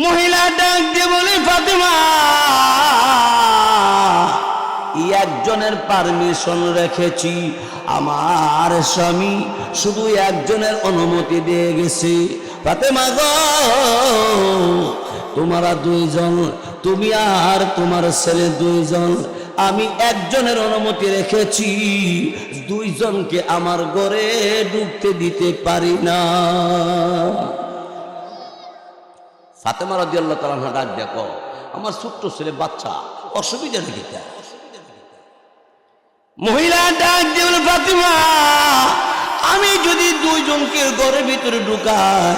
মহিলা ডাক দিয়ে বলে, ফাতেমা, একজনের পারমিশন রেখেছি, আমার স্বামী শুধু একজনের অনুমতি দিয়ে গেছে। ফাতেমা গো, তোমরা দুইজন, তুমি আর তোমার ছেলে দুইজন, আমি একজনের অনুমতি রেখেছি, দুইজনকে আমার ঘরে ঢুকতে দিতে পারি না। ফাতেমা রাদিয়াল্লাহু তাআলা আনহা ডাক দেখো, আমার ছোট্ট ছেলে বাচ্চা, অসুবিধা নেই। মহিলা ডাক দিয়ে বলে, ফাতেমা, আমি যদি দুইজনকে ঘরের ভিতরে ঢুকাই,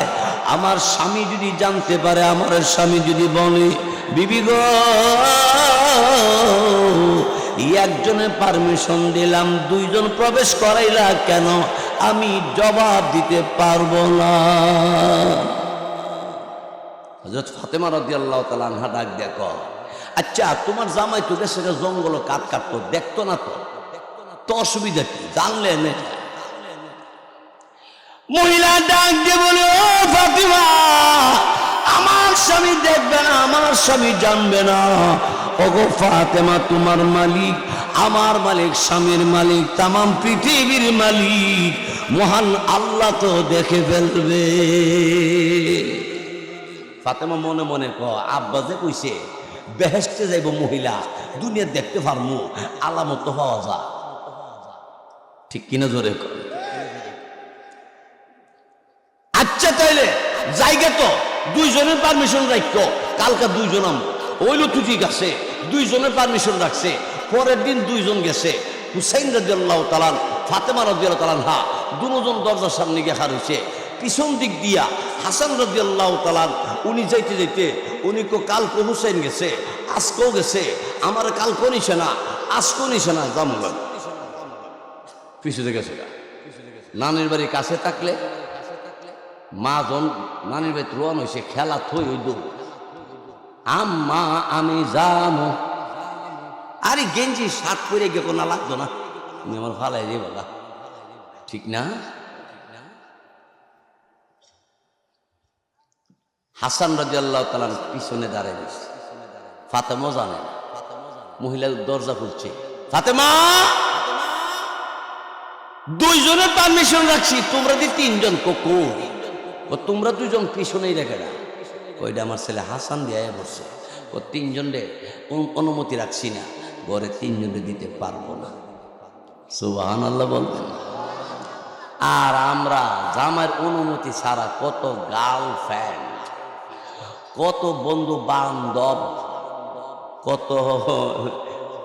আমার স্বামী যদি জানতে পারে, আমার স্বামী যদি বলে, বিবি গো, একজনের পারমিশন দিলাম, দুইজন প্রবেশ করাইলা কেন, আমি জবাব দিতে পারবো না। হযরত ফাতেমা রাদিয়াল্লাহু তাআলা আনহা ডাক দেখো, আচ্ছা তোমার জামাই তো গেছে জঙ্গল কাট কাটতো, দেখতো না তো অসুবিধা কি, জানলে না? মহিলা ডাক দিয়ে বলে, ও ফাতেমা, আমার স্বামী দেখবে না, আমার স্বামী জানবে না। ওগো ফাতেমা, তোমার মালিক, আমার মালিক, স্বামীর মালিক, তামাম পৃথিবীর মালিক মহান আল্লাহ তো দেখে ফেলবে। ফাতেমা মনে মনে আব্বা যে কইছে বেহেশতে যাইব মহিলা, দুনিয়া দেখতে পারমু, আলামত পাওয়া যায়, ঠিক কিনা জোরে কর। আচ্ছা তাইলে জায়গা তো দুইজনের পারমিশন রাখতো, কালকা দুইজন ওইলো তো ঠিক আছে, দুইজনের পারমিশন রাখছে। পরের দিন দুইজন গেছে, হুসাইন রাদিয়াল্লাহু তাআলা, ফাতেমা রাদিয়াল্লাহু তাআলা, দুজন দরজার সামনে গিয়ে হার হইছে। পিছন দিক দিয়া হাসান রাদিয়াল্লাহু তাআলা, উনি যাইতে যাইতে উনি কালকে হুসাইন গেছে, আজকেও গেছে, আমার কালকে নিছে না, আজকেও নিছে না, জামুন পিছনে গেছে। নানির বাড়ি কাছে থাকলে মা জন নানির বাড়িতে রোয়ান হয়েছে, খেলা থই হইল, আম্মা আমি যাবো, আরে গেঞ্জি শার্ট পরে গিয়ে কোনো লাগতো না, তুমি আমার ফালাই দিয়ে বলা, ঠিক না? হাসান রাদিয়াল্লাহু তাআলা পিছনে দাঁড়ায় গেছে, ফাতেমা জানে, মহিলা দরজা খুলছে, ফাতেমা, দুইজনের পারমিশন রাখছি, তোমরা দি তিনজন, তোমরা দুইজন পিছনেই রেখে না, ওইটা আমার ছেলে হাসান দিয়ে বসছে, ও তিনজন রে অনুমতি রাখছি না, ঘরে তিনজনে দিতে পারবো না। সুবহানাল্লাহ বলবেন। আর আমরা জামাইয়ের অনুমতি ছাড়া কত গার্লফ্রেন্ড, কত বন্ধু বান্ধব, কত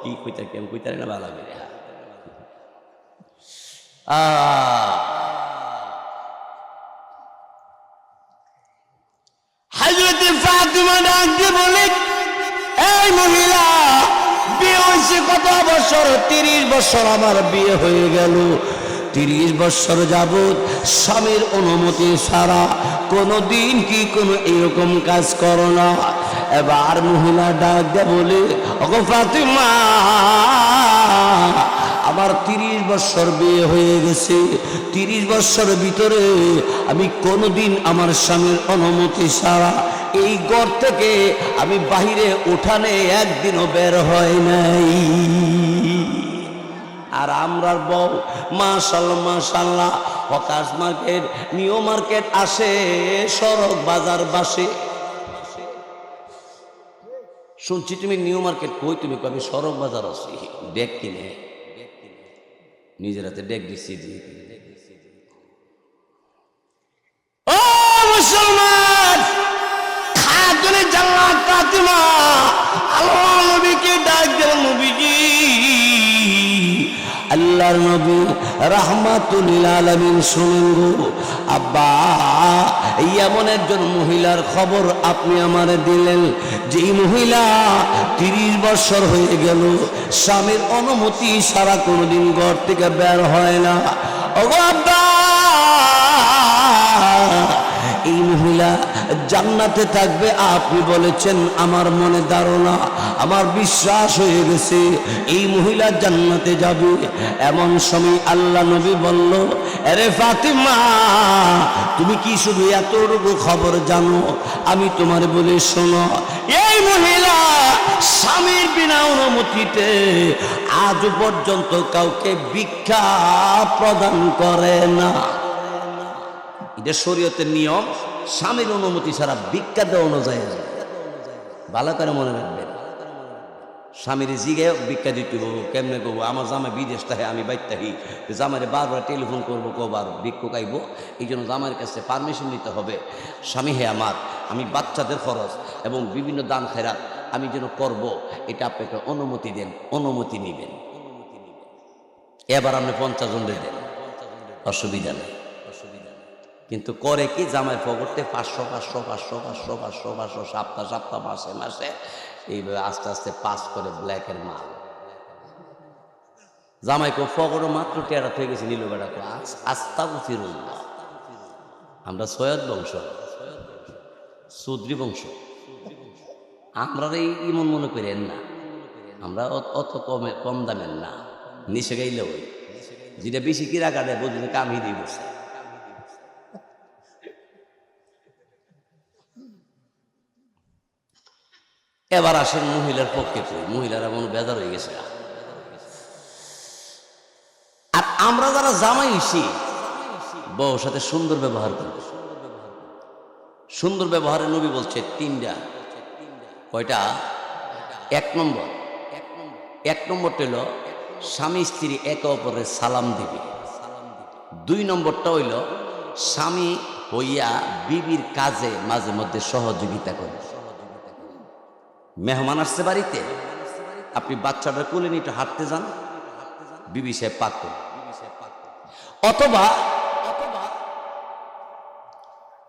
কি কইতা কেমন কইতা না ভালো লাগে। হযরতে ফাতেমা ডাক দিয়ে বলে, এই মহিলা, বিয়ে হয়েছে কত বছর? 30 বছর আমার বিয়ে হয়ে গেল, 30 বছর যাবত স্বামীর অনুমতি ছাড়া কোনোদিন কি কোনো এরকম কাজ করো না। এবার মহিলা ডাক দিয়ে বলে, ওগো ফাতেমা, আমার 30 বছর বিয়ে হয়ে গেছে, 30 বছরের ভিতরে আমি কোনোদিন আমার স্বামীর অনুমতি ছাড়া এই ঘর থেকে আমি বাহিরে উঠানে একদিনও বের হয় নাই। আর আমরার বউ মাশাআল্লাহ মাশাআল্লাহ, হকাশ মার্কেট, নিউ মার্কেট আসে, সড়ক বাজার বাসে। শুনছি তুমি নিউ মার্কেট কই? তুমি কবে সড়ক বাজার আছি, ডেক কিনে, নিজের হাতে ডেক দিচ্ছি। ও মুসলমান, খাতুনে জান্নাত ফাতেমা আল্লাহ নবীকে ডাক দেন, নবীজি, আল্লাহর নবী রাহমাতুল লিল আলামিন, শুনুন গো আব্বা, এমন একজন মহিলার খবর আপনি আমারে দিলেন, যেই মহিলা 30 বছর হয়ে গেল স্বামীর অনুমতি ছাড়া কোনোদিন ঘর থেকে বের হয় না। ওগো আব্বা, এই মহিলা জান্নাতে থাকবে, আপনি বলেছেন আমার মনে ধারণা, আমার বিশ্বাস হয়ে গেছে এই মহিলা জান্নাতে যাবে। এমন সময় আল্লাহ নবী বলল, আরে ফাতিমা, তুমি কি শুধু এতটুকু খবর জানো? আমি তোমার বলে শোনো, এই মহিলা স্বামীর বিনা অনুমতিতে আজ পর্যন্ত কাউকে ভিক্ষা প্রদান করে না। এটা শরীয়তের নিয়ম, স্বামীর অনুমতি ছাড়া ভিক্ষা দেওয়ানো যায় না। ভালো করে মনে রাখবেন, স্বামীর জিগে ভিক্ষা দিতে হবো কেমনে করবো? আমার জামাই বিদেশ থাকে, আমি বাইর থাকি, জামাইরে বারবার টেলিফোন করবো, কবার ভিক্ষু খাইবো, এই জন্য জামাইয়ের কাছে পারমিশন নিতে হবে। স্বামী হে আমার, আমি বাচ্চাদের খরচ এবং বিভিন্ন দান খেরাত আমি যেন করব, এটা আপনাকে অনুমতি দেন, অনুমতি নিবেন। এবার আপনি 50 জন দেন, অসুবিধা নেই। কিন্তু করে কি, জামাই পকেটে 500 500 500 500 500 500 সপ্তাহ সপ্তাহ মাসে মাসে এইভাবে আস্তে আস্তে পাস করে ব্ল্যাকের মাল। জামাইকে পকেটও মাত্র টেরা হয়ে গেছে, নিল বেড়াকে আস্তা ফিরুল্লাহ। আমরা সৈয়দ বংশ, চৌধুরী বংশ, আমরা এই ইমন মনে করেন না, আমরা অত কম দামের না। নিচে গাইলে ওই যেটা বেশি কিরা কাটে বুঝলে কামই দিয়ে বসে। এবার আসেন মহিলার পক্ষে, মহিলারা মনে বেজার হয়ে গেছে। আর আমরা যারা জামাই হইছি, বউর সাথে সুন্দর ব্যবহার করব। সুন্দর ব্যবহারে নবী বলছে 3টা। কয়টা? 1 নম্বরটা হইল স্বামী স্ত্রী একে অপরের সালাম দিবে। 2 নম্বরটা হইল স্বামী হইয়া বিবির কাজে মাঝে মধ্যে সহযোগিতা করে। মেহমান আসছে বাড়িতে, আপনি বাচ্চাটা কোলে নিয়ে একটু হাঁটতে যান, বিবি সাহেব পাক করে। অথবা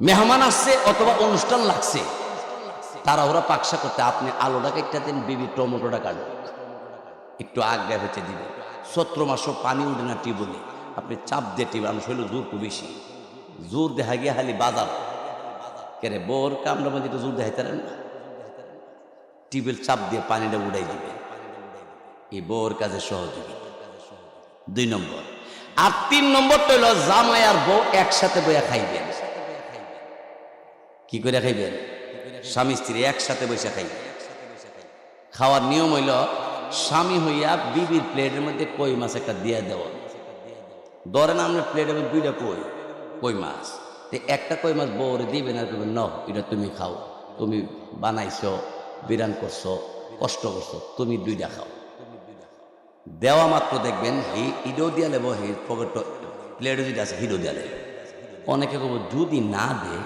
মেহমান আসছে অথবা অনুষ্ঠান লাগছে, তারা ওরা পাকশা করতে আপনি আলুটাকে একটা দিন, বিবি টমেটোটা কাটবে, একটু আগে হইতে দিবে। 17 মাসও পানি উঠে না টিবলে, আপনি চাপ দিয়ে টিবে, আমি শৈল জোর খুব বেশি, জোর দেখা গিয়ে হালি বাজার কেরে বোর কামড়া মধ্যে জোর দেখাইতারেন না, টিউবওয়েল চাপ দিয়ে পানিটা উড়াই দিবে। এই বউর কাজে সহযোগিতা 2 নম্বর। আর 3 নম্বরটা হইল জামাই আর বউ একসাথে বইয়া খাইবেন। কি করে খাইবেন? স্বামী স্ত্রী একসাথে বসে খাইবেন। খাওয়ার নিয়ম হইল স্বামী হইয়া বিবির প্লেটের মধ্যে কই মাছ একটা দিয়ে দেওয়া। ধরেন আপনার প্লেটের মধ্যে 2টা কই মাছ, একটা কই মাছ বউরে দিবেন আর করবেন, ন এটা তুমি খাও, তুমি বানাইছো, বিরান করছো, কষ্ট করছো, তুমি 2টা খাও। দেওয়া মাত্র দেখবেন হিডো দিয়া লেব, পকেট প্লেটে যদি আছে হিডো দিয়া লেব। অনেকে কব যদি না দে,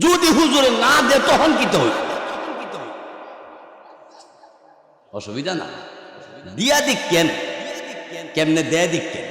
যদি হুজুরে না দে তখন কি তো অসুবিধা না, দিয়া দিক কেন, কেমনে দেয় দিক কেন।